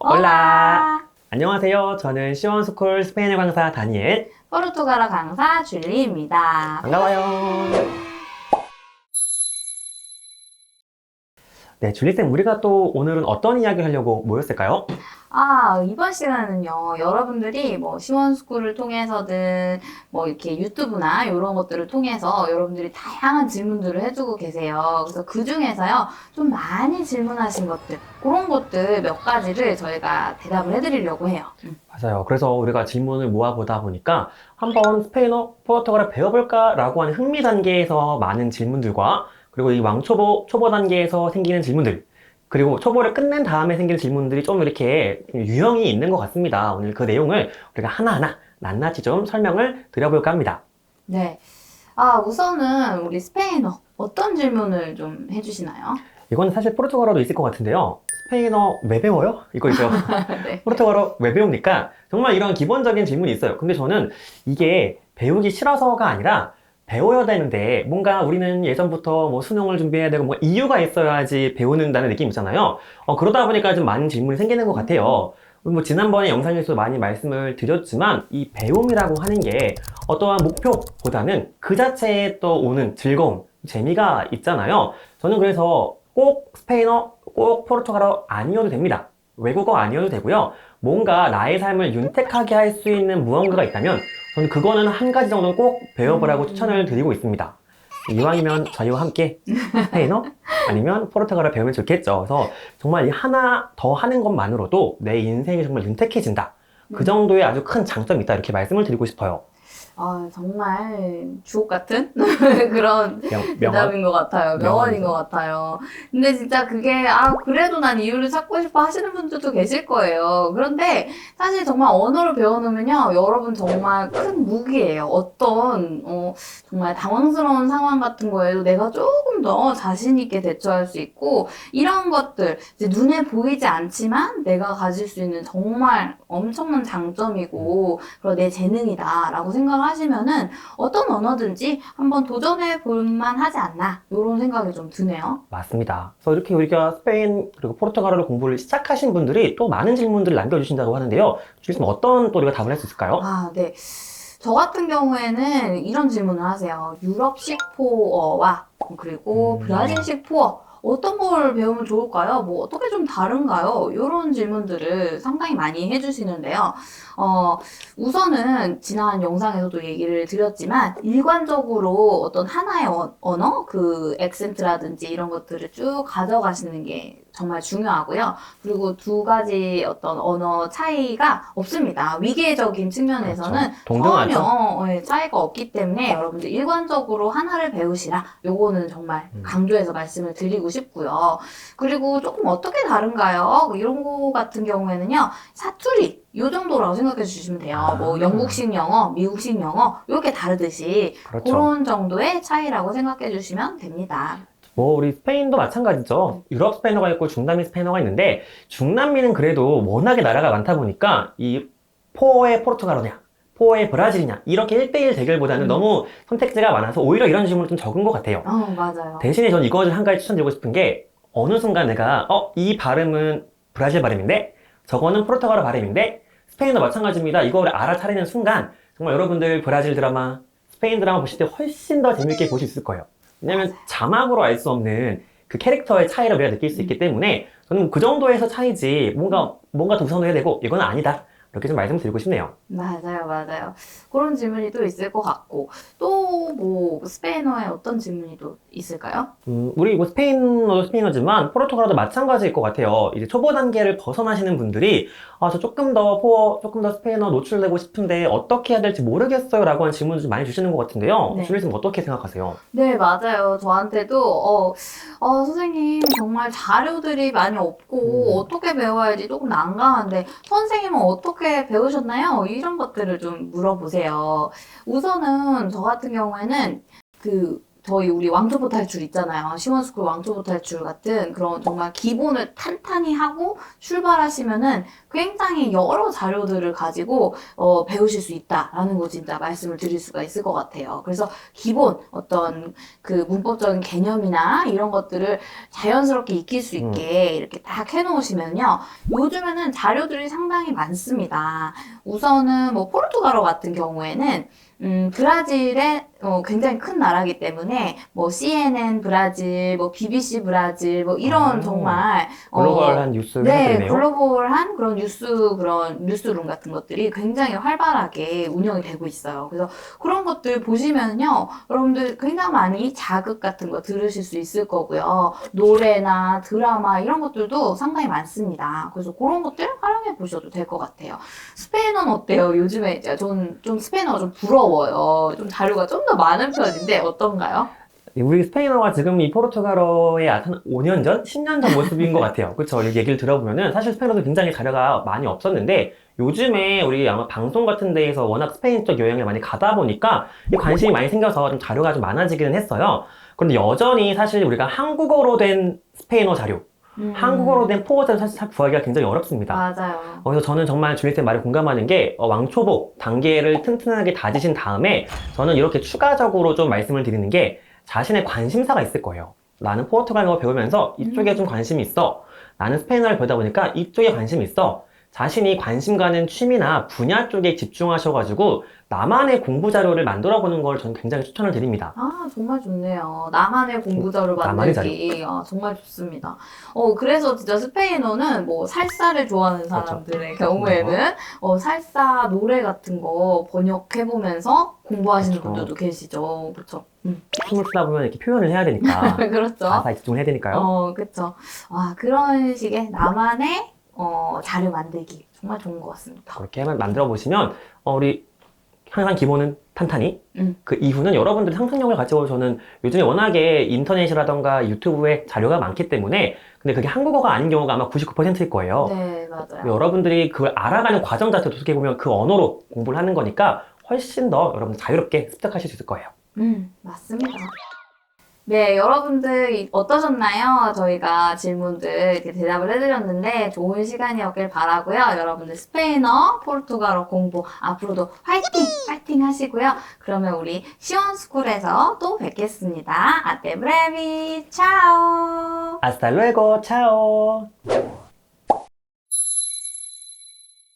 올라! 올라! 안녕하세요. 저는 시원스쿨 스페인어 강사 다니엘. 포르투갈어 강사 줄리입니다. 반가워요. 네, 줄리쌤, 우리가 또 오늘은 어떤 이야기를 하려고 모였을까요? 이번 시간은요, 여러분들이 뭐 시원스쿨을 통해서든 뭐 이렇게 유튜브나 이런 것들을 통해서 여러분들이 다양한 질문들을 해주고 계세요. 그래서 그 중에서요, 좀 많이 질문하신 것들, 그런 것들 몇 가지를 저희가 대답을 해드리려고 해요. 맞아요. 그래서 우리가 질문을 모아보다 보니까 한번 스페인어, 포르투갈어 배워볼까라고 하는 흥미 단계에서 많은 질문들과 그리고 이 초보 단계에서 생기는 질문들, 그리고 초보를 끝낸 다음에 생기는 질문들이 좀 이렇게 유형이 있는 것 같습니다. 오늘 그 내용을 우리가 하나하나 낱낱이 좀 설명을 드려볼까 합니다. 네. 우선은 우리 스페인어 어떤 질문을 좀 해주시나요? 이건 사실 포르투갈어도 있을 것 같은데요. 스페인어 왜 배워요? 이거 있죠. 네. 포르투갈어 왜 배웁니까? 정말 이런 기본적인 질문이 있어요. 근데 저는 이게 배우기 싫어서가 아니라 배워야 되는데 뭔가 우리는 예전부터 뭐 수능을 준비해야 되고 뭔가 이유가 있어야지 배우는다는 느낌이 있잖아요. 그러다 보니까 좀 많은 질문이 생기는 것 같아요. 뭐 지난번에 영상에서 많이 말씀을 드렸지만 이 배움이라고 하는 게 어떠한 목표보다는 그 자체에 또 오는 즐거움, 재미가 있잖아요. 저는 그래서 꼭 스페인어, 꼭 포르투갈어 아니어도 됩니다. 외국어 아니어도 되고요. 뭔가 나의 삶을 윤택하게 할 수 있는 무언가가 있다면 저는 그거는 한 가지 정도는 꼭 배워보라고 추천을 드리고 있습니다. 이왕이면 저희와 함께 스페인어 아니면 포르투갈어 배우면 좋겠죠. 그래서 정말 이 하나 더 하는 것만으로도 내 인생이 정말 윤택해진다. 그 정도의 아주 큰 장점이 있다. 이렇게 말씀을 드리고 싶어요. 정말 주옥 같은 그런 명언. 대답인 것 같아요. 명언인 명언이죠. 것 같아요. 근데 진짜 그게, 그래도 난 이유를 찾고 싶어 하시는 분들도 계실 거예요. 그런데 사실 정말 언어를 배워놓으면요, 여러분 정말 큰 무기예요. 정말 당황스러운 상황 같은 거에도 내가 조금 더 자신있게 대처할 수 있고, 이런 것들, 이제 눈에 보이지 않지만 내가 가질 수 있는 정말 엄청난 장점이고, 그리고 내 재능이다라고 생각하시면은 어떤 언어든지 한번 도전해 볼만 하지 않나 이런 생각이 좀 드네요. 맞습니다. 그래서 이렇게 우리가 스페인 그리고 포르투갈어를 공부를 시작하신 분들이 또 많은 질문들을 남겨주신다고 하는데요. 주님 어떤 또 우리가 답을 할 수 있을까요? 네. 저 같은 경우에는 이런 질문을 하세요. 유럽식 포어와 그리고 브라질식 포어 어떤 걸 배우면 좋을까요? 뭐 어떻게 좀 다른가요? 이런 질문들을 상당히 많이 해주시는데요. 우선은 지난 영상에서도 얘기를 드렸지만 일관적으로 어떤 하나의 언어, 그 액센트라든지 이런 것들을 쭉 가져가시는 게 정말 중요하고요. 그리고 두 가지 어떤 언어 차이가 없습니다. 위계적인 측면에서는 그렇죠. 동등하죠. 전혀 차이가 없기 때문에 여러분들 일관적으로 하나를 배우시라. 요거는 정말 강조해서 말씀을 드리고 싶고요. 그리고 조금 어떻게 다른가요? 이런 거 같은 경우에는요. 사투리 요 정도라고 생각해 주시면 돼요. 뭐 영국식 영어, 미국식 영어 이렇게 다르듯이 그렇죠. 그런 정도의 차이라고 생각해 주시면 됩니다. 뭐 우리 스페인도 마찬가지죠. 유럽 스페인어가 있고 중남미 스페인어가 있는데 중남미는 그래도 워낙에 나라가 많다 보니까 이 포의 포르투갈어냐 포의 브라질이냐 이렇게 1대1 대결보다는 너무 선택지가 많아서 오히려 이런 질문은 좀 적은 것 같아요. 맞아요. 대신에 저는 이거를 한 가지 추천드리고 싶은 게 어느 순간 내가 이 발음은 브라질 발음인데 저거는 포르투갈어 발음인데 스페인도 마찬가지입니다. 이거를 알아차리는 순간 정말 여러분들 브라질 드라마, 스페인 드라마 보실 때 훨씬 더 재밌게 보실 수 있을 거예요. 왜냐면 자막으로 알 수 없는 그 캐릭터의 차이를 우리가 느낄 수 있기 때문에 저는 그 정도에서 차이지 뭔가 더 우선해야 되고 이건 아니다. 이렇게 좀 말씀드리고 싶네요. 맞아요. 그런 질문이 또 있을 것 같고, 또 뭐, 스페인어에 어떤 질문이 또 있을까요? 우리 뭐 스페인어도 스페인어지만 포르투갈어도 마찬가지일 것 같아요. 이제 초보 단계를 벗어나시는 분들이 저 조금 더 스페인어 노출되고 싶은데 어떻게 해야 될지 모르겠어요 라고 하는 질문을 좀 많이 주시는 것 같은데요. 네. 줄리님 어떻게 생각하세요? 네, 맞아요. 저한테도, 선생님, 정말 자료들이 많이 없고, 어떻게 배워야지 조금 난감한데, 선생님은 어떻게 배우셨나요? 이런 것들을 좀 물어보세요. 우선은, 저 같은 경우에는, 저희 우리 왕초보 탈출 있잖아요. 시원스쿨 왕초보 탈출 같은 그런 정말 기본을 탄탄히 하고 출발하시면은 굉장히 여러 자료들을 가지고 배우실 수 있다라는 거 진짜 말씀을 드릴 수가 있을 것 같아요. 그래서 기본 어떤 그 문법적인 개념이나 이런 것들을 자연스럽게 익힐 수 있게 이렇게 딱 해놓으시면요. 요즘에는 자료들이 상당히 많습니다. 우선은 뭐 포르투갈어 같은 경우에는 브라질의 굉장히 큰 나라이기 때문에 뭐 CNN 브라질, 뭐 BBC 브라질, 뭐 이런 정말 글로벌한 뉴스 네, 회사들이네요. 글로벌한 그런 뉴스룸 같은 것들이 굉장히 활발하게 운영이 되고 있어요. 그래서 그런 것들 보시면요, 여러분들 굉장히 많이 자극 같은 거 들으실 수 있을 거고요. 노래나 드라마 이런 것들도 상당히 많습니다. 그래서 그런 것들 활용해 보셔도 될 것 같아요. 스페인어는 어때요? 요즘에 저는 좀 스페인어가 좀 부러워요. 좀 자료가 좀 더 많은 편인데 어떤가요? 우리 스페인어가 지금 이 포르투갈어의 한 5년 전, 10년 전 모습인 것 같아요. 그렇죠? 얘기를 들어보면은 사실 스페인어도 굉장히 자료가 많이 없었는데 요즘에 우리 아마 방송 같은 데에서 워낙 스페인 쪽 여행을 많이 가다 보니까 이 관심이 많이 생겨서 좀 자료가 좀 많아지기는 했어요. 그런데 여전히 사실 우리가 한국어로 된 스페인어 자료, 한국어로 된 포어자는 사실 구하기가 굉장히 어렵습니다. 맞아요. 그래서 저는 정말 주일쌤 말에 공감하는 게 왕초보 단계를 튼튼하게 다지신 다음에 저는 이렇게 추가적으로 좀 말씀을 드리는 게 자신의 관심사가 있을 거예요. 나는 포르투갈어 배우면서 이쪽에 좀 관심이 있어. 나는 스페인어를 배우다 보니까 이쪽에 관심이 있어. 자신이 관심 가는 취미나 분야 쪽에 집중하셔가지고 나만의 공부 자료를 만들어 보는 걸 저는 굉장히 추천을 드립니다. 아, 정말 좋네요. 나만의 공부자료 나만의 만들기. 아, 정말 좋습니다. 그래서 진짜 스페인어는 뭐 살사를 좋아하는 사람들의 경우에는 살사 노래 같은 거 번역해보면서 공부하시는 그렇죠. 분들도 계시죠. 그렇죠. 춤을 추다 보면 이렇게 표현을 해야 되니까 그렇죠. 가사에 집중을 해야 되니까요. 그렇죠. 와, 그런 식의 나만의 자료 만들기 정말 좋은 것 같습니다. 그렇게 만들어 보시면 우리 항상 기본은 탄탄히 그 이후는 여러분들의 상상력을 가지고 저는 요즘에 워낙에 인터넷이라던가 유튜브에 자료가 많기 때문에 근데 그게 한국어가 아닌 경우가 아마 99%일 거예요. 네, 맞아요. 여러분들이 그걸 알아가는 과정 자체도 어떻게 보면 그 언어로 공부를 하는 거니까 훨씬 더 여러분 자유롭게 습득하실 수 있을 거예요. 맞습니다. 네, 여러분들 어떠셨나요? 저희가 질문들 이렇게 대답을 해드렸는데 좋은 시간이었길 바라고요. 여러분들 스페인어, 포르투갈어 공부 앞으로도 화이팅 하시고요. 그러면 우리 시원스쿨에서 또 뵙겠습니다. 아떼 브레비, 차오! Hasta luego, chao.